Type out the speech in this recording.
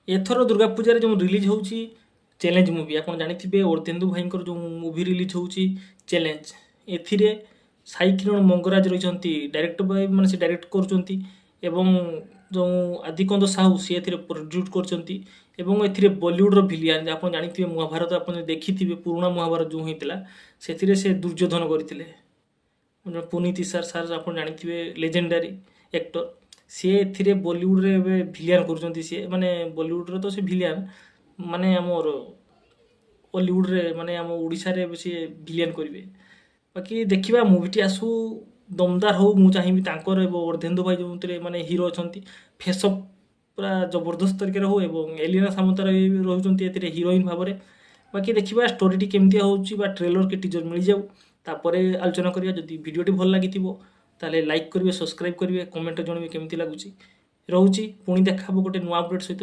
ଏଥର ଦୁର୍ଗା ପୂଜାରେ ଯେଉଁ ରିଲିଜ୍ ହେଉଛି ଚ୍ୟାଲେଞ୍ଜ ମୁଭି, ଆପଣ ଜାଣିଥିବେ ଅର୍ଦ୍ଧେନ୍ଦୁ ଭାଇଙ୍କର ଯେଉଁ ମୁଭି ରିଲିଜ୍ ହେଉଛି ଚ୍ୟାଲେଞ୍ଜ, ଏଥିରେ ସାଇ କିରଣ ମଙ୍ଗରାଜ ରହିଛନ୍ତି ଡାଇରେକ୍ଟର ଭାଇ, ମାନେ ସେ ଡାଇରେକ୍ଟ କରୁଛନ୍ତି ଏବଂ ଯେଉଁ ଆଦିକନ୍ଦ ସାହୁ ସିଏ ଏଥିରେ ପ୍ରଡ୍ୟୁସ୍ କରୁଛନ୍ତି ଏବଂ ଏଥିରେ ବଲିଉଡ଼ର ଭିଲିଆନ୍ ଆପଣ ଜାଣିଥିବେ ମହାଭାରତ ଆପଣ ଯଦି ଦେଖିଥିବେ ପୁରୁଣା ମହାଭାରତ ଯେଉଁ ହେଇଥିଲା ସେଥିରେ ସେ ଦୁର୍ଯ୍ୟୋଧନ କରିଥିଲେ। ପୁନୀତ ସାର୍ ଆପଣ ଜାଣିଥିବେ ଲେଜେଣ୍ଡାରୀ ଆକ୍ଟର, ସିଏ ଏଥିରେ ବଲିଉଡ଼ରେ ଏବେ ଭିଲିଆନ୍ କରୁଛନ୍ତି। ସିଏ ମାନେ ବଲିଉଡ଼ର ତ ସେ ଭିଲିଆନ୍, ମାନେ ଆମର ବଲିଉଡ଼ରେ ମାନେ ଆମ ଓଡ଼ିଶାରେ ଏବେ ସିଏ ଭିଲିଆନ୍ କରିବେ। ବାକି ଦେଖିବା ମୁଭିଟି ଆସୁ, ଦମଦାର ହଉ। ମୁଁ ଚାହିଁବି ତାଙ୍କର ଏବଂ ଅର୍ଦ୍ଧେନ୍ଦୁ ଭାଇ ଯେଉଁଥିରେ ମାନେ ହିରୋ ଅଛନ୍ତି ଫେସଅପ୍ ପୁରା ଜବରଦସ୍ତ ତରିକାରେ ହଉ ଏବଂ ଏଲିନା ସାମନ୍ତରା ବି ରହୁଛନ୍ତି ଏଥିରେ ହିରୋଇନ୍ ଭାବରେ। ବାକି ଦେଖିବା ଷ୍ଟୋରିଟି କେମିତି ହେଉଛି ବା ଟ୍ରେଲର କି ଟିଜର ମିଳିଯାଉ, ତାପରେ ଆଲୋଚନା କରିବା। ଯଦି ଭିଡ଼ିଓଟି ଭଲ ଲାଗିଥିବ ତାହେଲେ ଲାଇକ୍ କରିବେ, ସବସ୍କ୍ରାଇବ୍ କରିବେ, କମେଣ୍ଟରେ ଜଣାଇବେ କେମିତି ଲାଗୁଛି। ରହୁଛି, ପୁଣି ଦେଖା ହେବ ଗୋଟେ ନୂଆ ଅପଡ଼େଟ୍ ସହିତ।